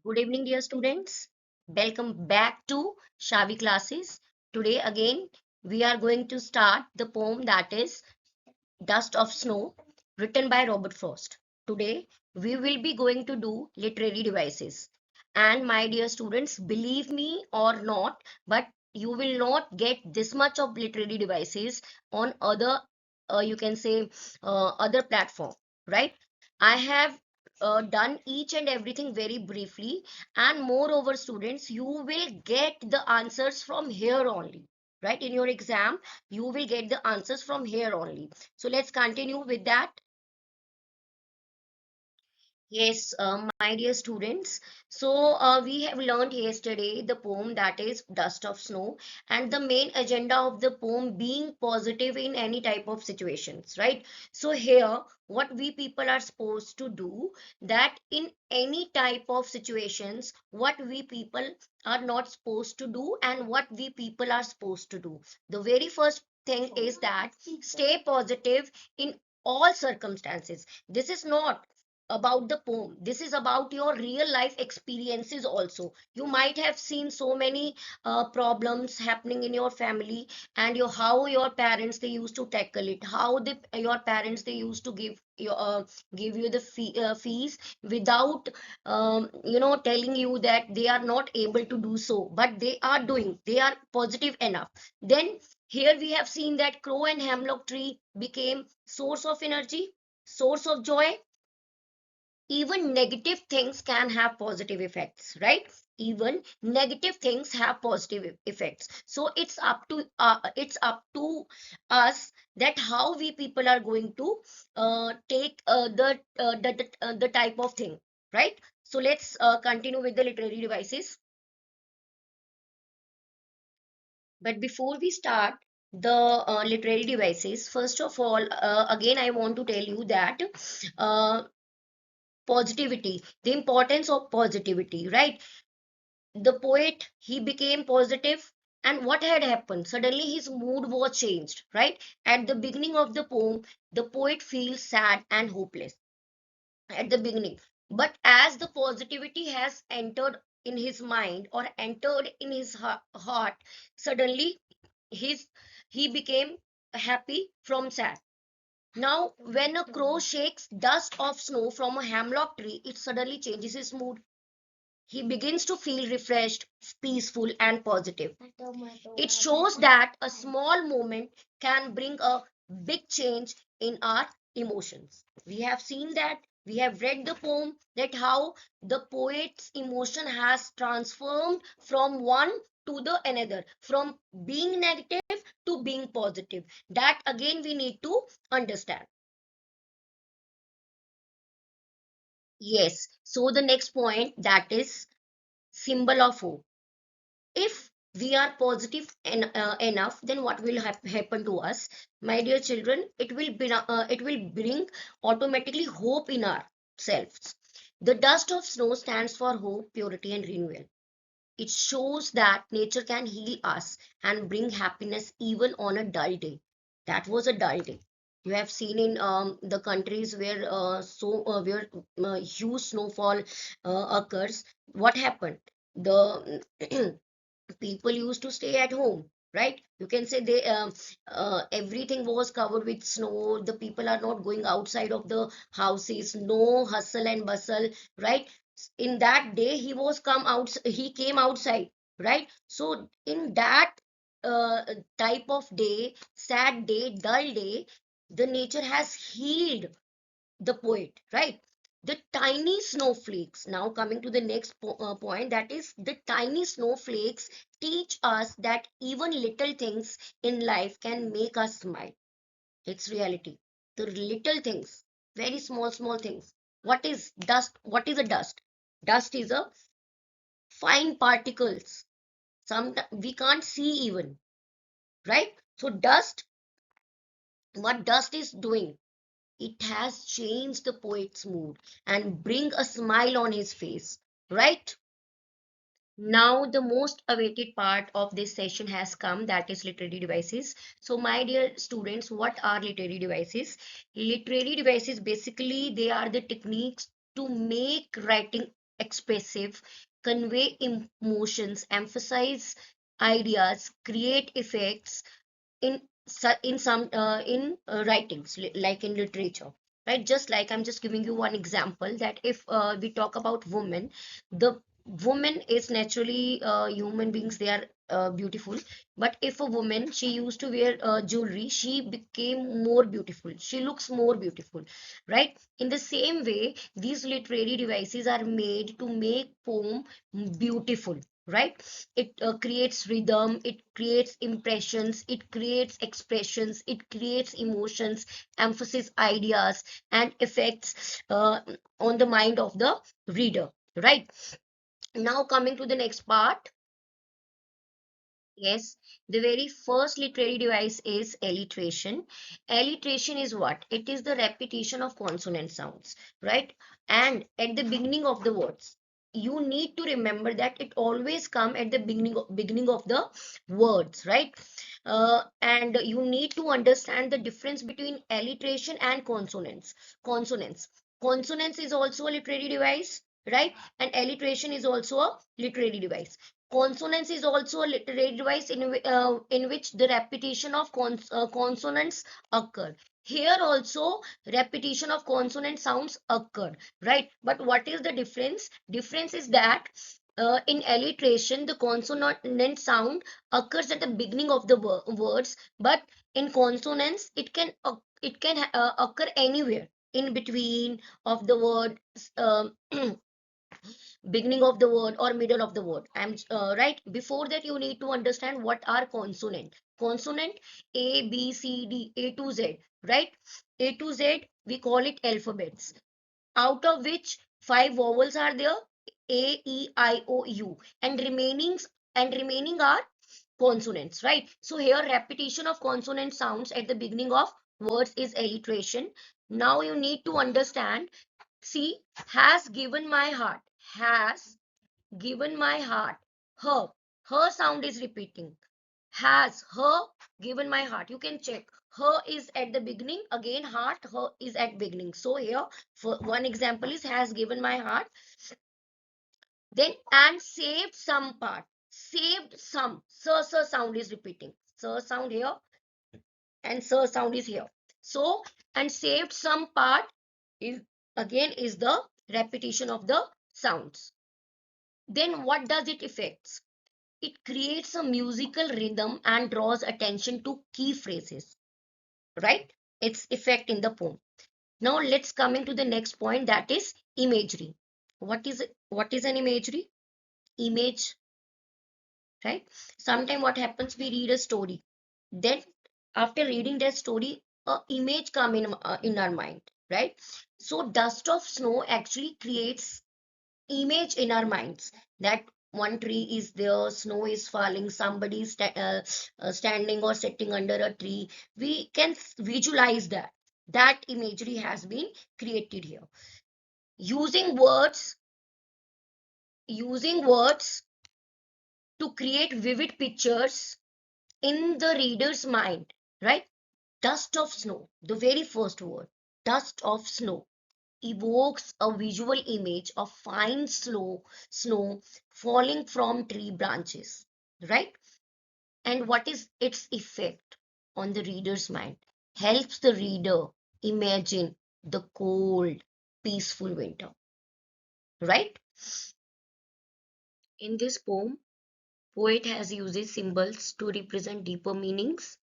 Good evening, dear students. Welcome back to Shavi classes. Today, again, we are going to start the poem that is Dust of Snow, written by Robert Frost. Today, we will be going to do literary devices. And my dear students, believe me or not, but you will not get this much of literary devices on other, you can say, other platform, right? I have done each and everything very briefly, and moreover, students, you will get the answers from here only, right? In your exam, you will get the answers from here only. So let's continue with that. Yes, my dear students. So we have learned yesterday the poem that is Dust of Snow, and the main agenda of the poem being positive in any type of situations, right? So here, what we people are supposed to do, that in any type of situations, what we people are not supposed to do and what we people are supposed to do. The very first thing is that stay positive in all circumstances. This is not about the poem, this is about your real life experiences also. You might have seen so many problems happening in your family, and how your parents they used to tackle it, how your parents they used to give you the fees without telling you that they are not able to do so, but they are doing, they are positive enough. Then here we have seen that crow and hemlock tree became source of energy, source of joy. Even negative things can have positive effects, right? Even negative things have positive effects. So it's up to us that how we people are going to take the type of thing, right? So let's continue with the literary devices. But before we start the literary devices, first of all, again I want to tell you that uh, positivity, the importance of positivity, right? The poet, he became positive, and what had happened, suddenly his mood was changed, right? At the beginning of the poem, the poet feels sad and hopeless at the beginning, but as the positivity has entered in his mind or entered in his heart, suddenly his he became happy from sad. Now when a crow shakes dust of snow from a hemlock tree, it suddenly changes his mood. He begins to feel refreshed, peaceful, and positive. It shows that a small moment can bring a big change in our emotions. We have seen that, we have read the poem, that how the poet's emotion has transformed from one to the another, from being negative to being positive. That again we need to understand. Yes. So the next point, that is symbol of hope. If we are positive enough, then what will happen to us, my dear children? It will bring automatically hope in ourselves. The dust of snow stands for hope, purity, and renewal. It shows that nature can heal us and bring happiness even on a dull day. That was a dull day. You have seen in the countries where huge snowfall occurs. What happened? The people used to stay at home, right? You can say they everything was covered with snow, the people are not going outside of the houses, no hustle and bustle, right? In that day he came outside, right? So in that type of day, sad day, dull day, the nature has healed the poet, right? The tiny snowflakes. Now, coming to the next point, that is the tiny snowflakes teach us that even little things in life can make us smile. It's reality. The little things, very small, small things. What is dust? What is a dust? Dust is a fine particles. Some we can't see even, right? So dust, what dust is doing? It has changed the poet's mood and bring a smile on his face, right? Now the most awaited part of this session has come, that is literary devices. So my dear students, what are literary devices? Literary devices, basically they are the techniques to make writing expressive, convey emotions, emphasize ideas, create effects in in some writings like in literature, right? Just like I'm just giving you one example, that if we talk about women, the woman is naturally human beings, they are beautiful. But if a woman, she used to wear jewelry, she became more beautiful, she looks more beautiful, right? In the same way, these literary devices are made to make poem beautiful, right? It creates rhythm, it creates impressions, it creates expressions, it creates emotions, emphasis ideas, and effects on the mind of the reader, right? Now coming to the next part. Yes, the very first literary device is alliteration. Alliteration is what? It is the repetition of consonant sounds, right? And at the beginning of the words. You need to remember that it always come at the beginning of the words, right? And you need to understand the difference between alliteration and consonants. Consonants. Consonants is also a literary device, right? And alliteration is also a literary device. Consonance is also a literary device in which the repetition of consonants occur. Here also repetition of consonant sounds occur, right? But what is the difference? Difference is that in alliteration, the consonant sound occurs at the beginning of the words, but in consonants, it can occur anywhere in between of the word, um, beginning of the word or middle of the word. I'm right. Before that, you need to understand what are consonant. Consonant, A, B, C, D, A to Z, right? A to Z, we call it alphabets, out of which five vowels are there: A, E, I, O, U, and remaining are consonants, right? So here repetition of consonant sounds at the beginning of words is alliteration. Now you need to understand. See, has given my heart, has given my heart. Her sound is repeating. Has, her, given my heart. You can check. Her is at the beginning. Again, heart, her is at beginning. So here, for one example is has given my heart. Then and saved some part. Saved some. Sir sound is repeating. Sir sound here and sir sound is here. So and saved some part is again is the repetition of the sounds. Then what does it affect? It creates a musical rhythm and draws attention to key phrases, right? Its effect in the poem. Now let's come into the next point, that is imagery. What is it? What is an imagery? Image, right? Sometimes what happens, we read a story. Then after reading that story, a image come in our mind, right? So dust of snow actually creates image in our minds, that one tree is there, snow is falling, somebody is standing or sitting under a tree. We can visualize that. That imagery has been created here. Using words, using words to create vivid pictures in the reader's mind, right? Dust of snow, the very first word, dust of snow, evokes a visual image of fine snow falling from tree branches, right? And what is its effect on the reader's mind? Helps the reader imagine the cold, peaceful winter, right? In this poem, poet has used symbols to represent deeper meanings.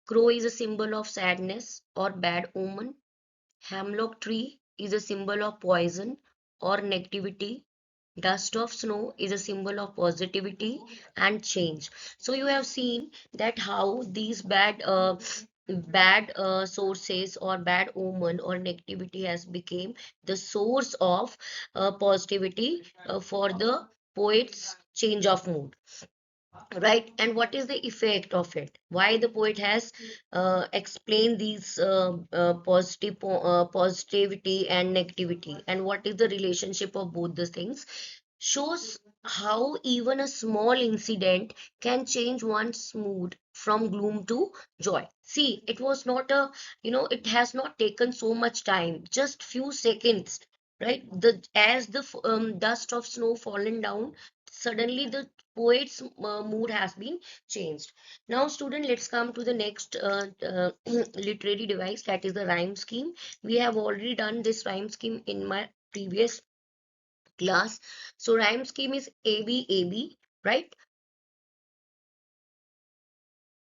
Crow is a symbol of sadness or bad omen. Hemlock tree is a symbol of poison or negativity. Dust of snow is a symbol of positivity and change. So you have seen that how these bad sources or bad omen or negativity has become the source of positivity for the poet's change of mood, right? And what is the effect of it, why the poet has explained these positivity and negativity, and what is the relationship of both the things, shows how even a small incident can change one's mood from gloom to joy. See, it was not a, it has not taken so much time, just few seconds. right? The as the dust of snow fallen down, suddenly the poet's mood has been changed. Now student, let's come to the next literary device, that is the rhyme scheme. We have already done this rhyme scheme in my previous class. So rhyme scheme is ABAB, right?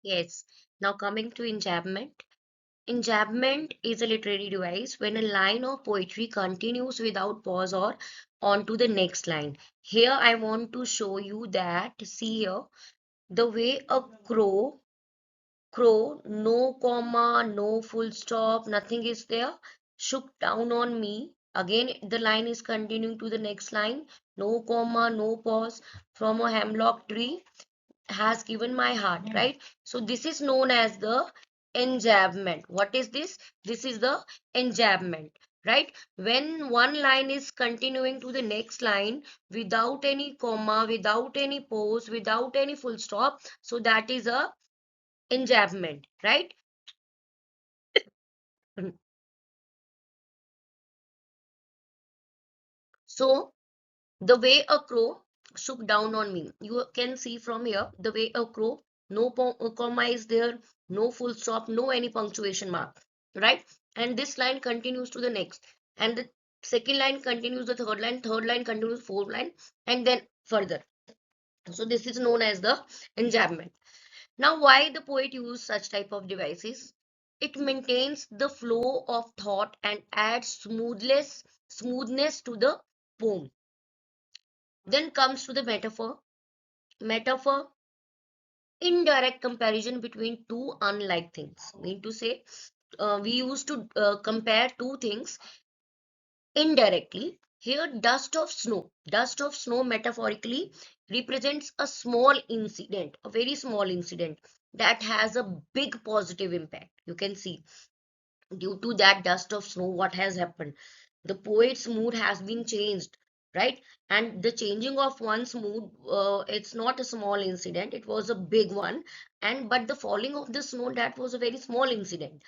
Yes. Now coming to enjambment. Enjambment is a literary device when a line of poetry continues without pause or on to the next line. Here I want to show you that, see here, the way a crow, no comma, no full stop, nothing is there, shook down on me. Again, the line is continuing to the next line, no comma, no pause, from a hemlock tree has given my heart, right? So this is known as the enjambment. What is this? This is the enjambment, right? When one line is continuing to the next line without any comma, without any pause, without any full stop, so that is a enjambment, right? So the way a crow shook down on me. You can see from here the way a crow, no comma is there, no full stop, no any punctuation mark, right? And this line continues to the next. And the second line continues the third line continues fourth line, and then further. So this is known as the enjambment. Now, why the poet use such type of devices? It maintains the flow of thought and adds smoothness to the poem. Then comes to the metaphor. Metaphor, indirect comparison between two unlike things. Mean to say, we used to compare two things indirectly. Here, dust of snow metaphorically represents a small incident, a very small incident that has a big positive impact. You can see, due to that dust of snow, what has happened? The poet's mood has been changed, right? And the changing of one's mood, it's not a small incident, it was a big one. And but the falling of the snow, that was a very small incident.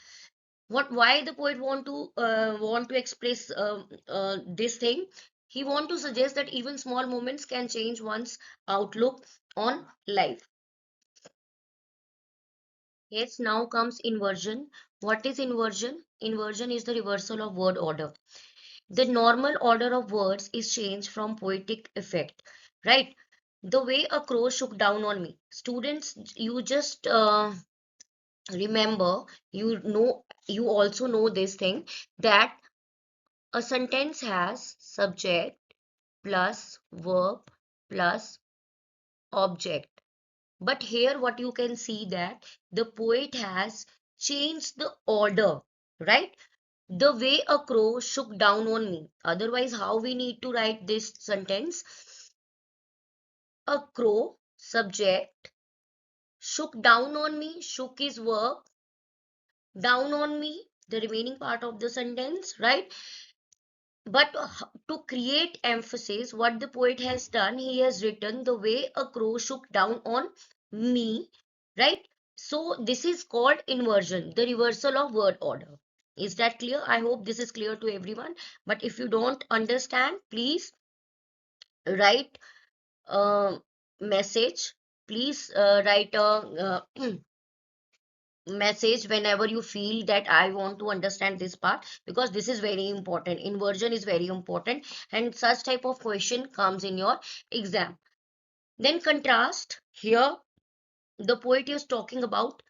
What, why the poet want to express this thing? He want to suggest that even small moments can change one's outlook on life. Yes, now comes inversion. What is inversion? Inversion is the reversal of word order. The normal order of words is changed from poetic effect, right? The way a crow shook down on me. Students, you just remember, you also know this thing, that a sentence has subject plus verb plus object. But here what you can see, that the poet has changed the order, right? The way a crow shook down on me. Otherwise, how we need to write this sentence? A crow, subject, shook down on me, shook is verb, down on me, the remaining part of the sentence, right? But to create emphasis, what the poet has done, he has written the way a crow shook down on me, right? So this is called inversion, the reversal of word order. Is that clear? I hope this is clear to everyone. But if you don't understand, please write a message. Please write a message whenever you feel that I want to understand this part, because this is very important. Inversion is very important, and such type of question comes in your exam. Then contrast. Here the poet is talking about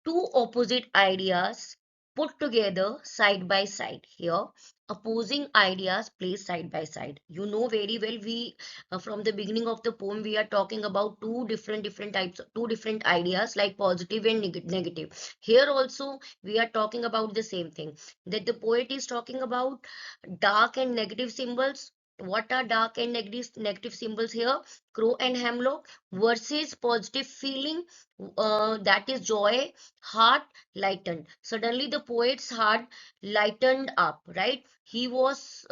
two opposite ideas put together side by side. Here opposing ideas placed side by side. You know very well, we from the beginning of the poem we are talking about two different types, two different ideas, like positive and negative. Here also we are talking about the same thing, that the poet is talking about dark and negative symbols. What are dark and negative symbols here? Crow and hemlock versus positive feeling, that is joy, heart lightened. Suddenly the poet's heart lightened up, right? He was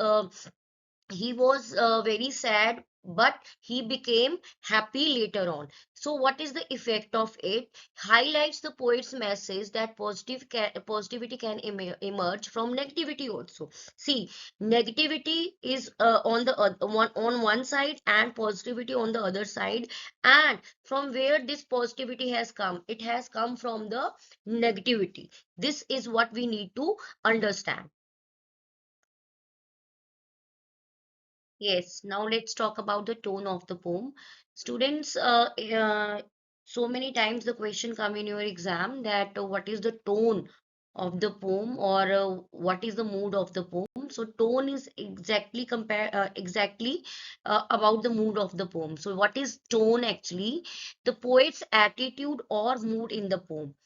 he was very sad, but he became happy later on. So what is the effect of it? Highlights the poet's message that positivity can emerge from negativity also. See, negativity is on the one side and positivity on the other side. And from where this positivity has come, it has come from the negativity. This is what we need to understand. Yes, now let's talk about the tone of the poem. Students, so many times the question come in your exam that what is the tone of the poem, or what is the mood of the poem. So tone is exactly about the mood of the poem. So what is tone actually? The poet's attitude or mood in the poem.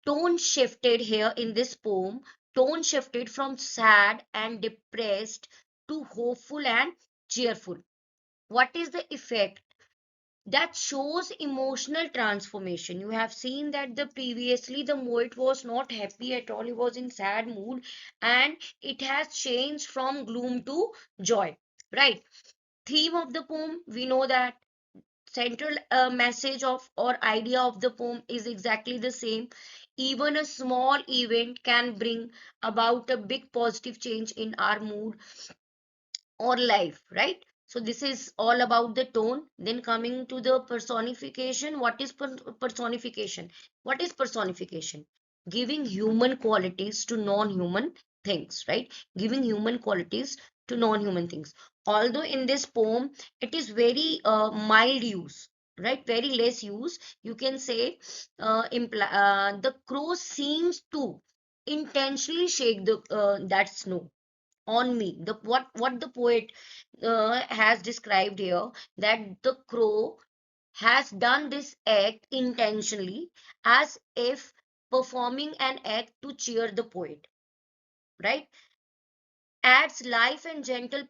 Tone shifted here in this poem. Tone shifted from sad and depressed to hopeful and cheerful. What is the effect? That shows emotional transformation. You have seen that the previously the poet was not happy at all, he was in sad mood, and it has changed from gloom to joy, right? Theme of the poem, we know that central message of or idea of the poem is exactly the same. Even a small event can bring about a big positive change in our mood or life, right? So this is all about the tone. Then coming to the personification, what is personification? What is personification? Giving human qualities to non-human things, right? Giving human qualities to non-human things. Although in this poem, it is very mild use, right? Very less use. You can say the crow seems to intentionally shake the that snow on me. The what the poet has described here, that the crow has done this act intentionally, as if performing an act to cheer the poet, right? Adds life and gentle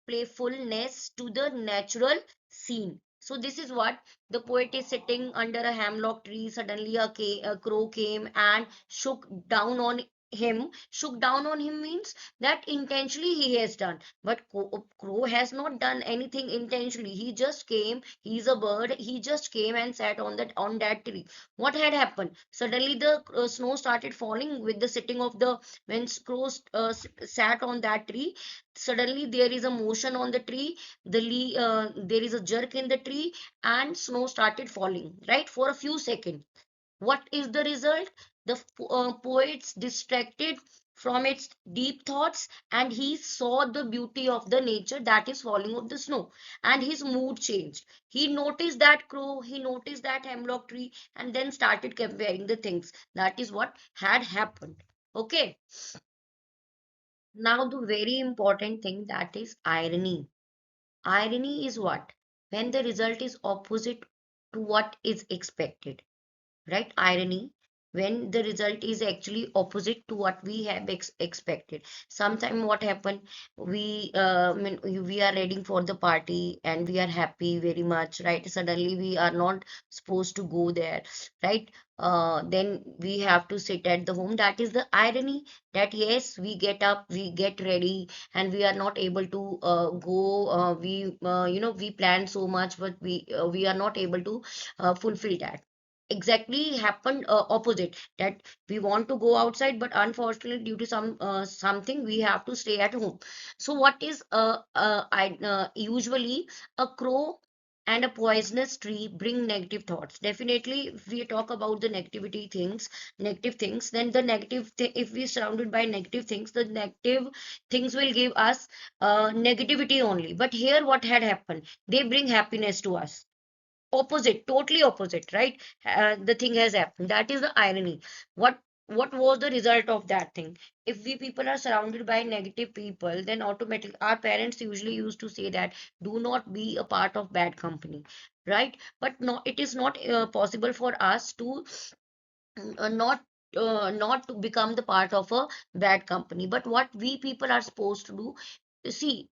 playfulness to the natural scene. So this is what the poet is sitting under a hemlock tree. Suddenly a crow came and shook down on him. Shook down on him means that intentionally he has done. But crow has not done anything intentionally. He just came. He's a bird. He just came and sat on that tree. What had happened? Suddenly the snow started falling with the sitting of the when crows sat on that tree. Suddenly there is a motion on the tree, there is a jerk in the tree, and snow started falling, right, for a few seconds. What is the result? The poets distracted from its deep thoughts, and he saw the beauty of the nature, that is falling of the snow, and his mood changed. He noticed that crow, he noticed that hemlock tree, and then started comparing the things. That is what had happened. Okay. Now, the very important thing, that is irony. Irony is what? When the result is opposite to what is expected, right? Irony, when the result is actually opposite to what we have expected. Sometime what happen, I mean, we are ready for the party and we are happy very much, right? Suddenly we are not supposed to go there, right? Then we have to sit at the home. That is the irony, that yes, we get up, we get ready, and we are not able to go. We planned so much, but we are not able to fulfill that. Exactly happened opposite, that we want to go outside, but unfortunately due to something we have to stay at home. So what is I usually a crow and a poisonous tree bring negative thoughts. Definitely, if we talk about the negative things, then if we surrounded by negative things, the negative things will give us negativity only. But here what had happened, they bring happiness to us. Opposite, totally opposite, right? The thing has happened. That is the irony. What was the result of that thing? If we people are surrounded by negative people, then automatically our parents usually used to say that do not be a part of bad company, right? But no, it is not possible for us to not to become the part of a bad company. But what we people are supposed to do, see,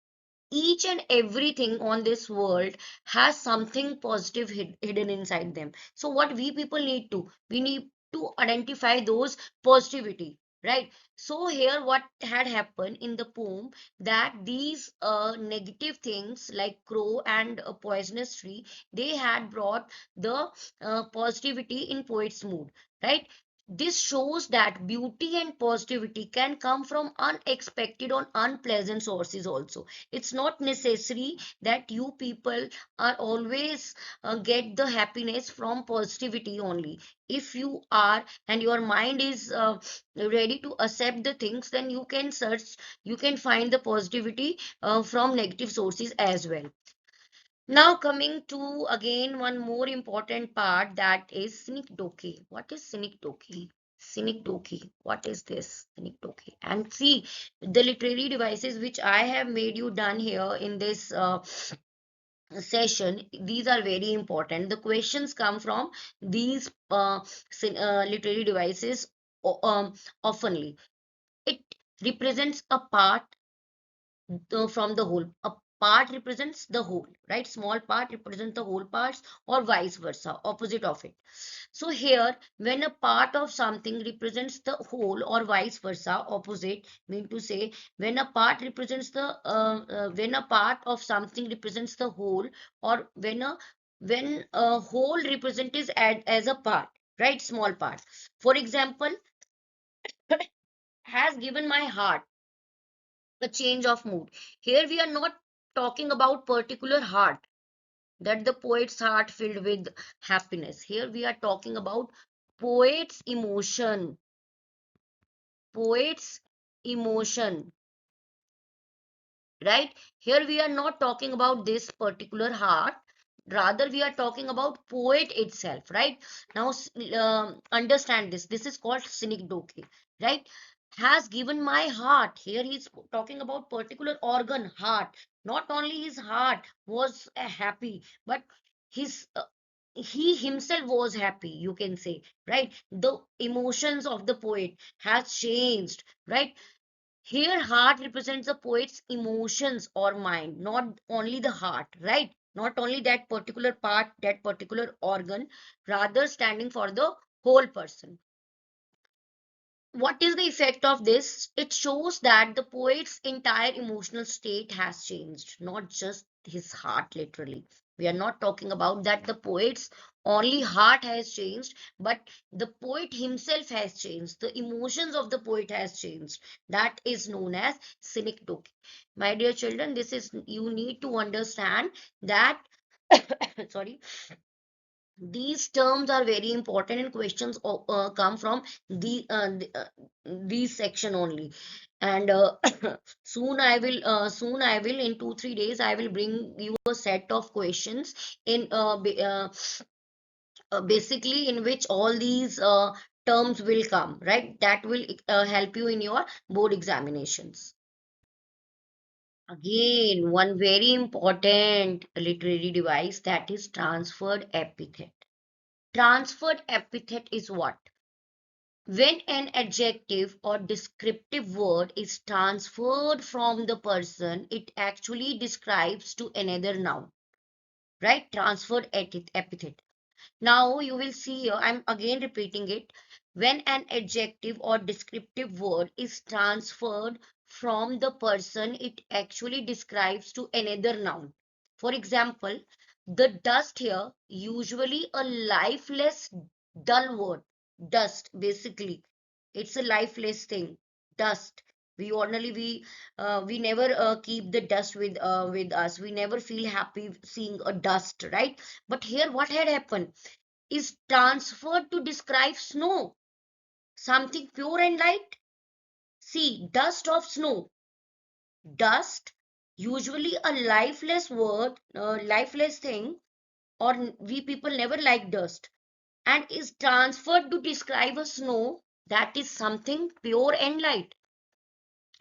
each and everything on this world has something positive hidden inside them. So what we people need to, we need to identify those positivity. right? So here what had happened in the poem, that these negative things like crow and a poisonous tree, they had brought the positivity in poet's mood, right? This shows that beauty and positivity can come from unexpected or unpleasant sources also. It's not necessary that you people are always get the happiness from positivity only. If you are and your mind is ready to accept the things, then you can search, you can find the positivity from negative sources as well. Now coming to again one more important part, that is synecdoche. What is synecdoche? Synecdoche, what is this synecdoche? And see, the literary devices which I have made you done here in this session, these are very important. The questions come from these literary devices oftenly. It represents a part from the whole. A part represents the whole, right? Small part represents the whole parts, or vice versa, opposite of it. So here, when a part of something represents the whole or vice versa, opposite, mean to say, when a part represents the when a part of something represents the whole, or when a whole represent is as a part, right? Small part. For example, has given my heart a change of mood. Here we are not talking about particular heart, that the poet's heart filled with happiness. Here we are talking about poet's emotion, poet's emotion, right? Here we are not talking about this particular heart, rather we are talking about poet itself, right? Now understand this. This is called synecdoche, right? Has given my heart. Here he's talking about particular organ, heart. Not only his heart was happy, but his he himself was happy, you can say, right? The emotions of the poet has changed, right? Here, heart represents the poet's emotions or mind, not only the heart, right? Not only that particular part, that particular organ, rather standing for the whole person. What is the effect of this? It shows that the poet's entire emotional state has changed, not just his heart, literally. We are not talking about that the poet's only heart has changed, but the poet himself has changed. The emotions of the poet has changed. That is known as synecdoche. My dear children, this is, you need to understand that sorry, these terms are very important, and questions come from these section only. And soon I will in 2 3 days I will bring you a set of questions in basically in which all these terms will come, right? That will help you in your board examinations. Again, one very important literary device, that is transferred epithet. Transferred epithet is what? When an adjective or descriptive word is transferred from the person, it actually describes to another noun, right? Transferred epithet. Now you will see here, I'm again repeating it. When an adjective or descriptive word is transferred from the person, it actually describes to another noun. For example, the dust here, usually a lifeless, dull word. Dust, basically. It's a lifeless thing. Dust. We ordinarily we never keep the dust with us. We never feel happy seeing a dust, right? But here, what had happened is transferred to describe snow, something pure and light. See, dust of snow. Dust, usually a lifeless word, lifeless thing, or we people never like dust, and is transferred to describe a snow that is something pure and light.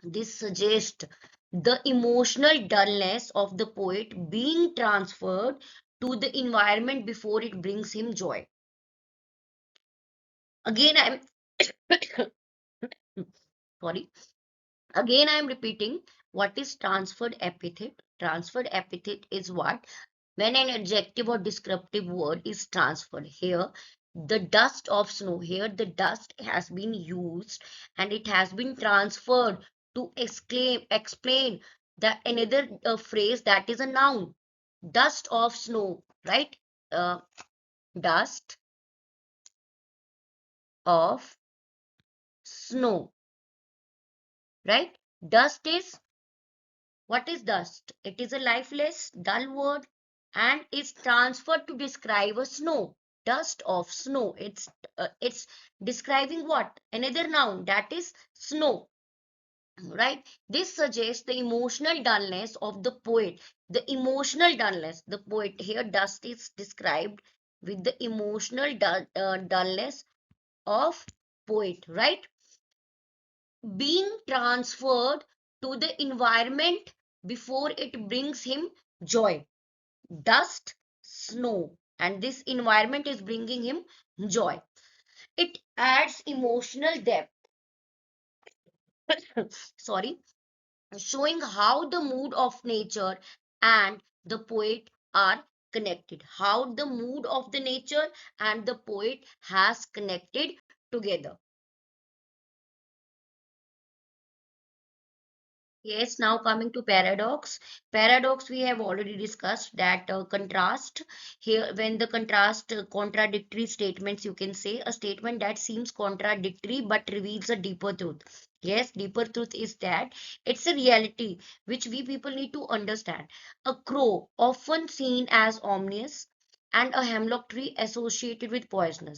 This suggests the emotional dullness of the poet being transferred to the environment before it brings him joy. Again, I'm sorry. Again, I am repeating, what is transferred epithet? Transferred epithet is what? When an adjective or descriptive word is transferred. Here, The dust of snow. Here the dust has been used and it has been transferred to explain the another phrase that is a noun. Dust of snow, right? uh, Dust of snow, right? Dust is, what is dust? It is a lifeless, dull word and is transferred to describe a snow. Dust of snow. It's describing what? Another noun that is snow, right? This suggests the emotional dullness of the poet. The emotional dullness, the poet here, dust is described with the emotional dullness of poet, right? Being transferred to the environment before it brings him joy. Dust, snow, and this environment is bringing him joy. It adds emotional depth. Sorry, showing how the mood of nature and the poet are connected. How the mood of the nature and the poet has connected together. Yes, now coming to paradox. Paradox we have already discussed that contrast. Here, when the contrast contradictory statements, you can say a statement that seems contradictory but reveals a deeper truth. Yes, deeper truth is that it's a reality which we people need to understand. A crow, often seen as ominous, and a hemlock tree associated with poison,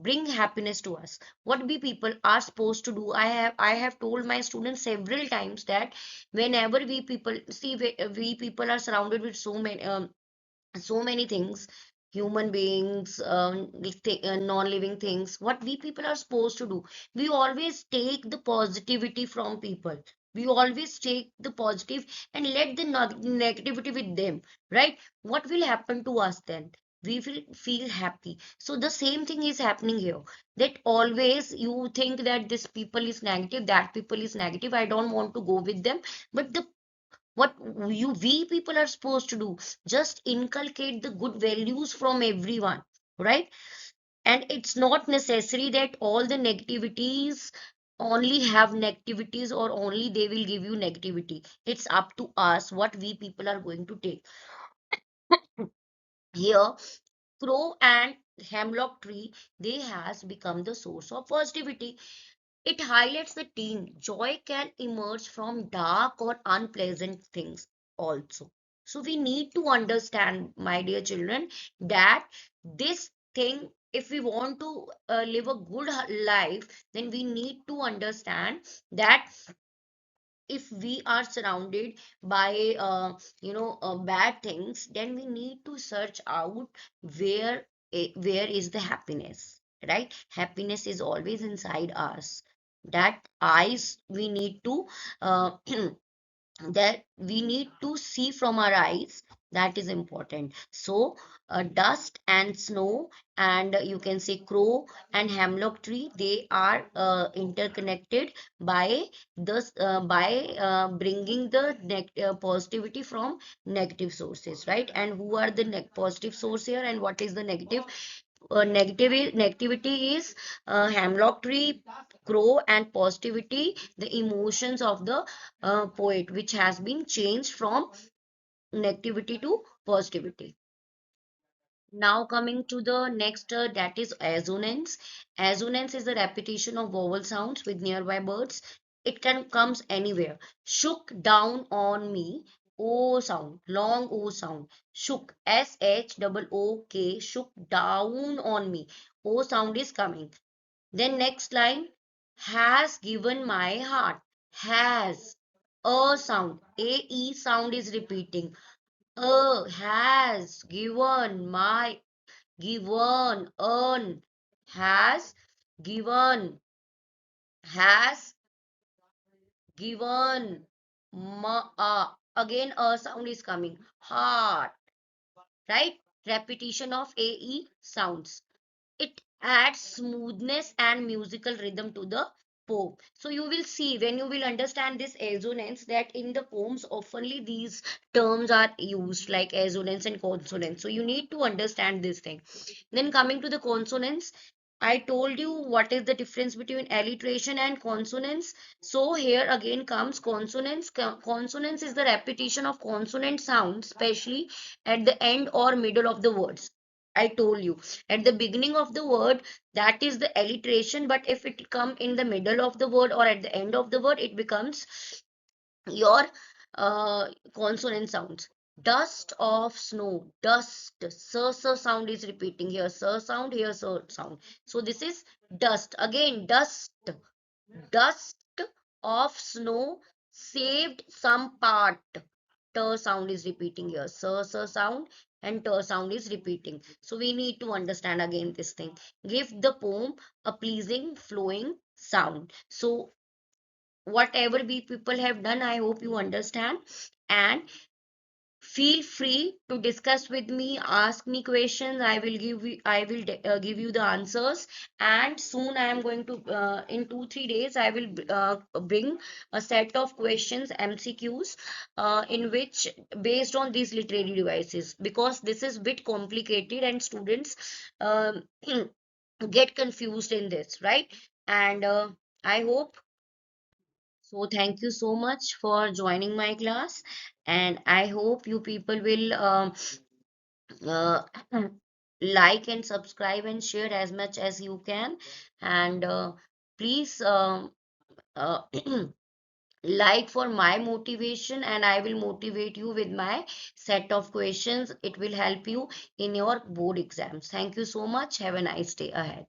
bring happiness to us. What we people are supposed to do, I have told my students several times that whenever we people see, we people are surrounded with so many things, human beings, non-living things. What we people are supposed to do, we always take the positivity from people. We always take the positive and let the negativity with them, right? What will happen to us then? We will feel happy. So the same thing is happening here, that always you think that this people is negative, that people is negative, I don't want to go with them. But the what we people are supposed to do, just inculcate the good values from everyone, right? And it's not necessary that all the negativities only have negativities or only they will give you negativity. It's up to us what we people are going to take. Here crow and hemlock tree, they has become the source of positivity. It highlights the teen. Joy can emerge from dark or unpleasant things also. So we need to understand, my dear children, that this thing, if we want to live a good life, then we need to understand that if we are surrounded by bad things, then we need to search out where where is the happiness, right? Happiness is always inside us. That eyes we need to uh, that we need to see from our eyes, that is important. So dust and snow, and you can say crow and hemlock tree, they are interconnected by this bringing the positivity from negative sources, right? And who are the positive source here and what is the negative? Negativity is hemlock tree, crow, and positivity, the emotions of the poet, which has been changed from negativity to positivity. Now coming to the next, that is assonance. Assonance is the repetition of vowel sounds with nearby birds. It can comes anywhere. Shook down on me. O sound, long O sound. Shook, SHOOK, shook down on me. O sound is coming. Then next line, has given my heart. Has, a sound, AE sound is repeating. Has given my, given, earn, has given, has given, again a sound is coming, heart, right? Repetition of AE sounds. It adds smoothness and musical rhythm to the poem. So you will see when you will understand this assonance that in the poems oftenly these terms are used like assonance and consonance. So you need to understand this thing. Then coming to the consonants, I told you what is the difference between alliteration and consonance. So here again comes consonance. Consonance is the repetition of consonant sounds, especially at the end or middle of the words. I told you at the beginning of the word, that is the alliteration, but if it come in the middle of the word or at the end of the word, it becomes your consonant sounds. Dust of snow, dust, sir sound is repeating here, sir sound, here sir sound. So this is dust. Again, dust of snow saved some part. Ter sound is repeating here, sir sound and ter sound is repeating. So we need to understand again this thing. Give the poem a pleasing flowing sound. So whatever we people have done, I hope you understand, and feel free to discuss with me, ask me questions. I will give you the answers. And soon I am going to in 2 3 days I will bring a set of questions, MCQs, in which based on these literary devices, because this is bit complicated and students um, get confused in this, right? And I hope so. Thank you so much for joining my class, and I hope you people will uh, like and subscribe and share as much as you can. And please uh, like for my motivation, and I will motivate you with my set of questions. It will help you in your board exams. Thank you so much. Have a nice day ahead.